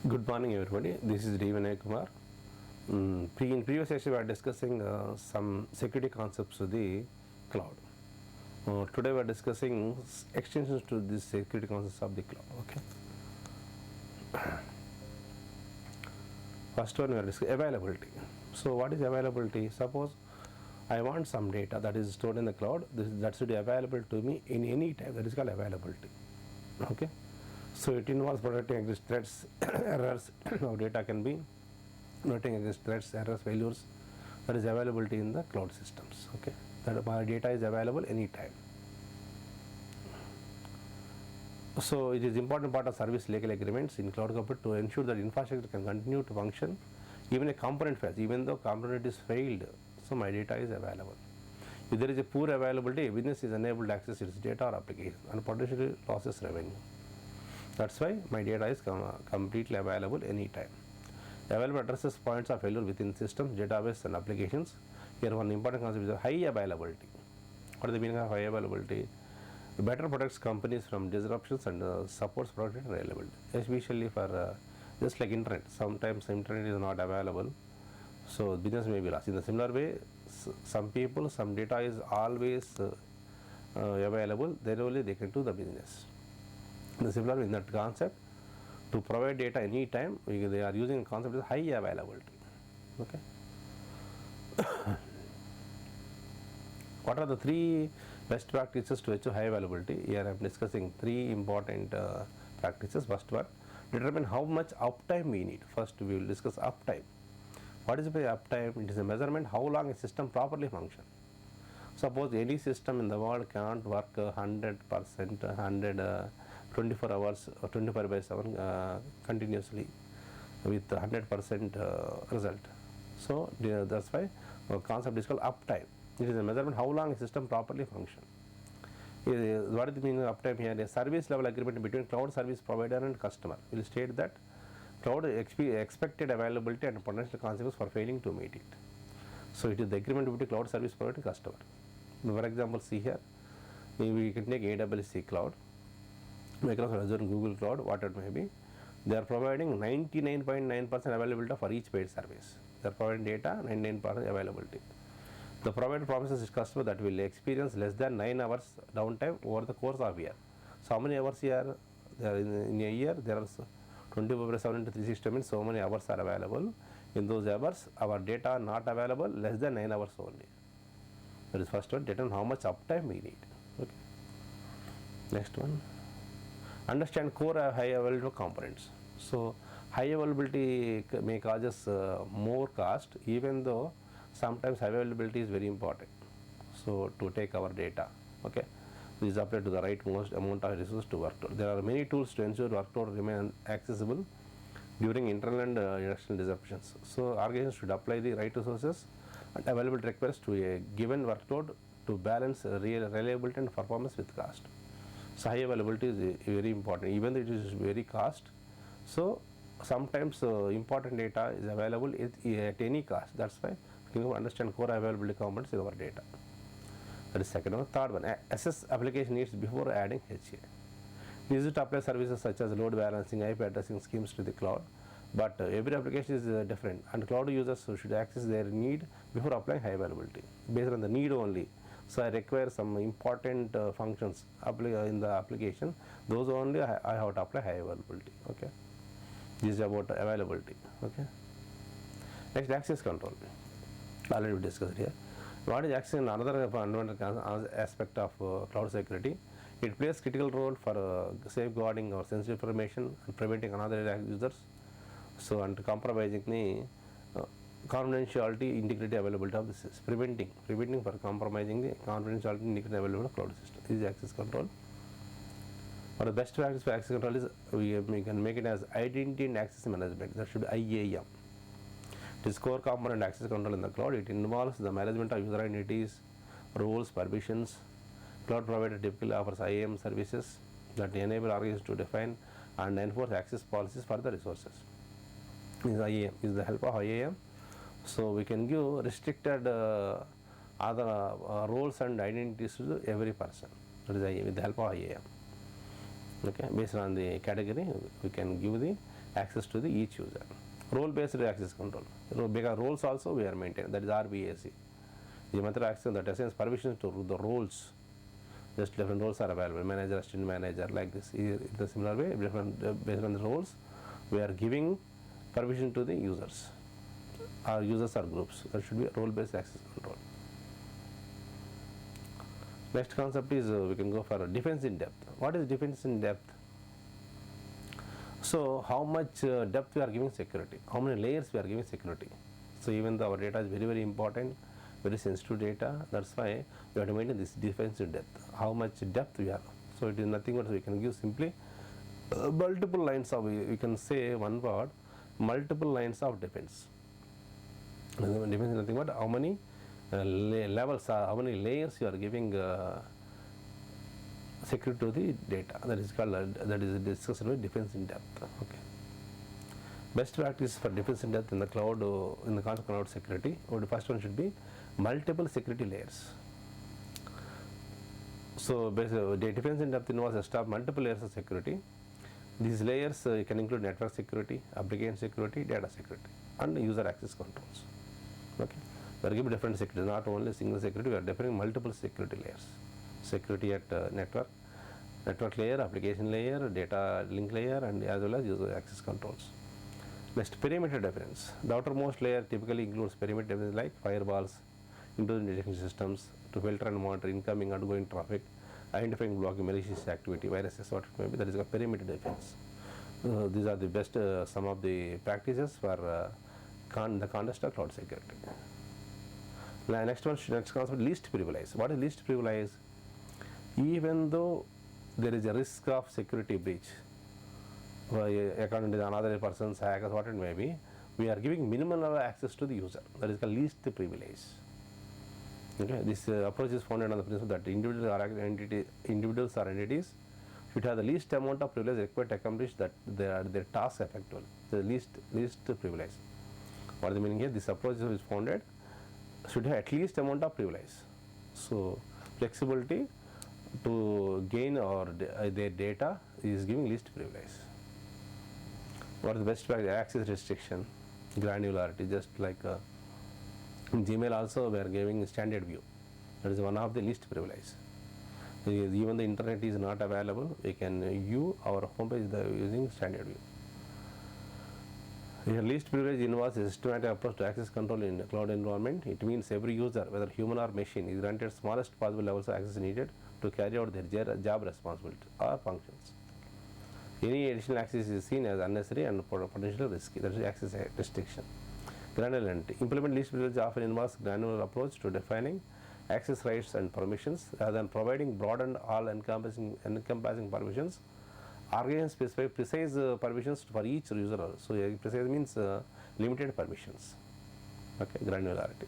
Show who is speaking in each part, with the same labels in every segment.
Speaker 1: Good morning, everybody. This is D. Vinay Kumar. In previous session, we are discussing some security concepts of the cloud. Today, we are discussing extensions to these security concepts of the cloud. Okay. First one, we are discussing availability. So, what is availability? Suppose I want some data that is stored in the cloud. That should be available to me in any time. That is called availability. Okay. So it involves protecting against threats, errors. Our data can be protecting against threats, errors, failures. That is availability in the cloud systems. Okay, that my data is available anytime. So it is important part of service legal agreements in cloud computing to ensure that infrastructure can continue to function even a component fails, even though component is failed. So my data is available. If there is a poor availability, a business is unable to access its data or application and potentially loses revenue. That's why my data is completely available anytime. Available addresses points of failure within systems, database and applications. Here one important concept is high availability. What is the meaning of high availability? It better protects companies from disruptions and supports product reliability, especially for just like internet. Sometimes internet is not available, so business may be lost. In the similar way, some people, some data is always available, then only they can do the business. In the similar way, in that concept, to provide data anytime, they are using a concept of high availability. Okay. What are the three best practices to achieve high availability? Here I am discussing three important practices. First one, determine how much uptime we need. First we will discuss uptime. What is by uptime? It is a measurement how long a system properly functions. Suppose any system in the world cannot work 100%, 24 hours or 24/7 continuously with 100% result. So that's why our concept is called uptime. It is a measurement how long a system properly functions. What is the meaning of uptime here? A service level agreement between cloud service provider and customer will state that cloud expected availability and potential consequences for failing to meet it. So it is the agreement between cloud service provider and customer. For example, see here, we can take AWS cloud, Microsoft Azure and Google Cloud, what it may be. They are providing 99.9% availability for each paid service. They are providing data 99% availability. The provider promises its customer that will experience less than 9 hours downtime over the course of a year. So how many hours here? There in a year there are 24/7 into 360 means so many hours are available. In those hours, our data are not available less than 9 hours only. That is first one. Determine how much uptime we need. Okay. Next one. Understand core high availability components. So high availability may causes more cost, even though sometimes high availability is very important. So to take our data, okay, this is applied to the right most amount of resources to workload. There are many tools to ensure workload remain accessible during internal and external disruptions. So organizations should apply the right resources and availability requests to a given workload to balance reliability and performance with cost. So high availability is very important, even though it is very cost. So sometimes important data is available at any cost. That's why you understand core availability components in our data. That is second one. Third one, assess application needs before adding HA. Easy to apply services such as load balancing, IP addressing schemes to the cloud, but every application is different, and cloud users should access their need before applying high availability based on the need only. So I require some important functions in the application. Those only I have to apply high availability. Okay, this is about availability. Okay. Next, access control. Already we discussed here. What is access? Another fundamental aspect of cloud security. It plays critical role for safeguarding our sensitive information and preventing unauthorized users. So and compromising the confidentiality, integrity, availability of the system. Preventing for compromising the confidentiality, integrity, availability of cloud system. This is access control. One of the best practice for access control is we can make it as identity and access management. That should be IAM. It is core component access control in the cloud. It involves the management of user identities, roles, permissions. Cloud provider typically offers IAM services that enable organizations to define and enforce access policies for the resources. Is IAM is the help of IAM. So we can give restricted other roles and identities to every person. That is IAM with the help of IAM. Okay, based on the category, we can give the access to the each user. Role based access control, because roles also we are maintaining, that is RBAC. The method access that assigns permissions to the roles. Just different roles are available, manager, assistant manager, like this. In the similar way, different based on the roles, we are giving permission to the users. Our users are groups. There should be role based access control. Next concept is we can go for defense in depth. What is defense in depth? So how much depth we are giving security, how many layers we are giving security. So even though our data is very important, very sensitive data, that's why we have to maintain this defense in depth. How much depth we have. So it is nothing but we can give simply multiple lines of, we can say one word, multiple lines of defense. Defense is nothing but how many levels, how many layers you are giving security to the data. That is called, that is discussed with defense in depth. Okay. Best practice for defense in depth in the cloud, in the concept of cloud security. The first one should be multiple security layers. So the defense in depth involves a stop multiple layers of security. These layers can include network security, application security, data security, and user access controls. Okay. We are giving different security, not only single security, we are defining multiple security layers. Security at network layer, application layer, data link layer, and as well as user access controls. Next, perimeter defense. The outermost layer typically includes perimeter defense like firewalls, intrusion detection systems to filter and monitor incoming and outgoing traffic, identifying blocking malicious activity, viruses, what it may be. That is a perimeter defense. These are the best, some of the practices for the context of cloud security. Next concept, least privilege. What is least privilege? Even though there is a risk of security breach, according to another person's hackers, what it may be, we are giving minimal access to the user. That is the least privilege. Okay, this approach is founded on the principle that individuals or entities should have the least amount of privilege required to accomplish that their task effectively. The least privilege. What is the meaning here? This approach is founded should have at least amount of privilege. So flexibility to gain or their data is giving least privilege. What is the best practice? Access restriction, granularity, just like in Gmail also we are giving standard view. That is one of the least privilege. Even the internet is not available, we can view our homepage using standard view. The least privilege involves a systematic approach to access control in a cloud environment. It means every user, whether human or machine, is granted smallest possible levels of access needed to carry out their job responsibility or functions. Any additional access is seen as unnecessary and potentially risky. That is access restriction. Granularity. Implement least privilege often involves granular approach to defining access rights and permissions rather than providing broad and all-encompassing permissions. Organization specify precise permissions for each user. So precise means limited permissions. Okay, granularity.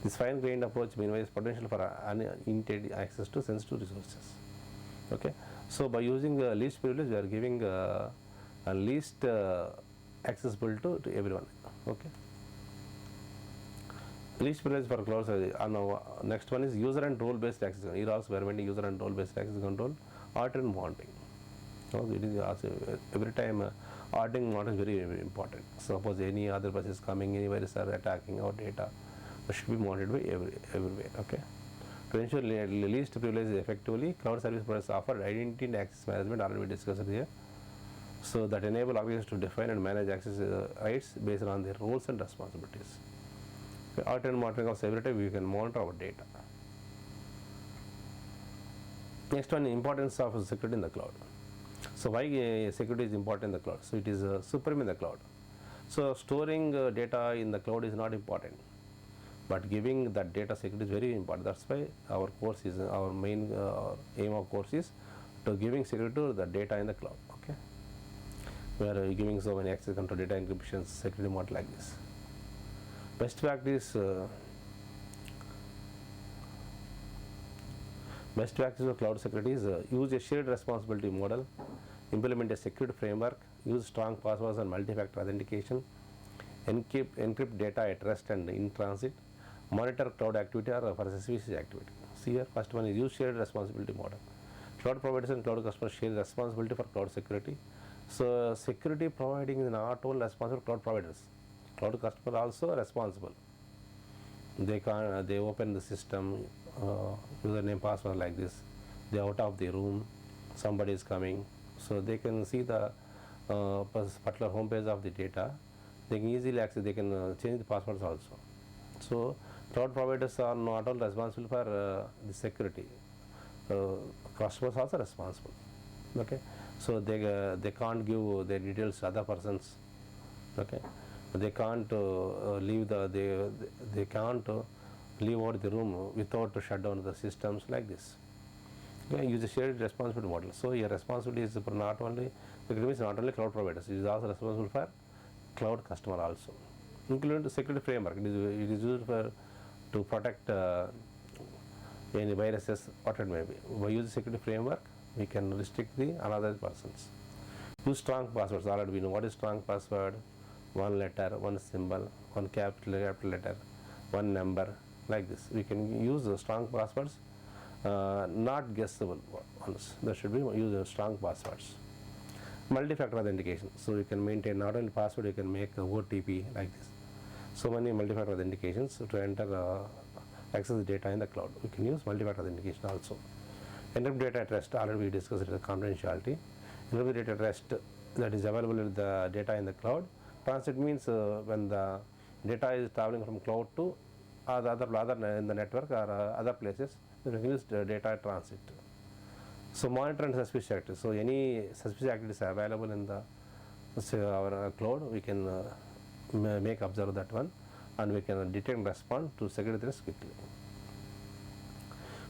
Speaker 1: This fine-grained approach minimizes potential for unintended access to sensitive resources. Okay, so by using least privilege, we are giving a least accessible to everyone. Okay. Least privilege for cloud service. Next one is user and role-based access control. Here also we are maintaining user and role-based access control, auditing monitoring. So it is also every time auditing monitoring is very, very important. Suppose any other person is coming, any virus are attacking our data, it should be monitored by everywhere. Okay. To ensure least privilege effectively, cloud service providers offer identity and access management, already discussed here. So that enable organizations to define and manage access rights based on their roles and responsibilities. Okay. Audit and monitoring of every time we can monitor our data. Next one, importance of security in the cloud. So why security is important in the cloud? So it is supreme in the cloud. So storing data in the cloud is not important, but giving that data security is very important. That's why our course is, our main aim of course is to giving security to the data in the cloud. Okay, we are giving so many access control, data encryption, security model like this. Best practice. Best practice of cloud security is use a shared responsibility model, implement a security framework, use strong passwords and multi-factor authentication, encrypt data at rest and in transit, monitor cloud activity or for suspicious activity. See here, first one is use shared responsibility model. Cloud providers and cloud customers share responsibility for cloud security. So security providing is not only responsible cloud providers, cloud customer also responsible. They open the system, username password like this, they out of the room, somebody is coming, so they can see the particular home page of the data, they can easily access, they can change the passwords also. So cloud providers are not only responsible for the security, customers also responsible. Okay, so they can't give their details to other persons. Okay, they can't leave they can't leave out the room without to shut down the systems like this. Okay, use a shared responsibility model. So your responsibility is for not only not only cloud providers, it is also responsible for cloud customer also, including the security framework. It is used for to protect any viruses, what it may be. By using security framework, we can restrict the unauthorized persons. Use strong passwords. Already we know what is strong password. One letter, one symbol, one capital letter, one number, like this. We can use the strong passwords, not guessable ones. There should be use strong passwords. Multi-factor authentication. So you can maintain not only password, you can make a OTP like this. So many multi-factor authentications to enter access the data in the cloud. We can use multi-factor authentication also. Encrypt data at rest. Already we discussed the confidentiality. Encrypt data at rest, that is available in the data in the cloud. Transit means when the data is traveling from cloud to other in the network or other places, we can use data transit. So monitor and suspicious activities. So any suspicious activities available in the our cloud, we can make observe that one, and we can detect and respond to security threats quickly.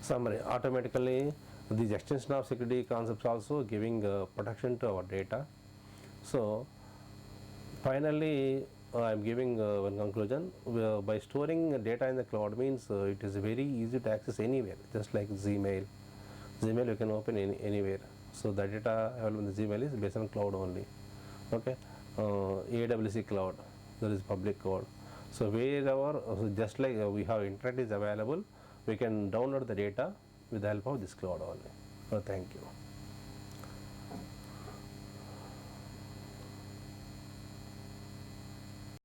Speaker 1: Summary: automatically these extension of security concepts also giving protection to our data. So finally, I am giving one conclusion. By storing data in the cloud means it is very easy to access anywhere, just like Gmail. Gmail you can open anywhere. So the data available in the Gmail is based on cloud only. Okay, AWS cloud, there is public cloud. So wherever, just like we have internet is available, we can download the data with the help of this cloud only. Thank you.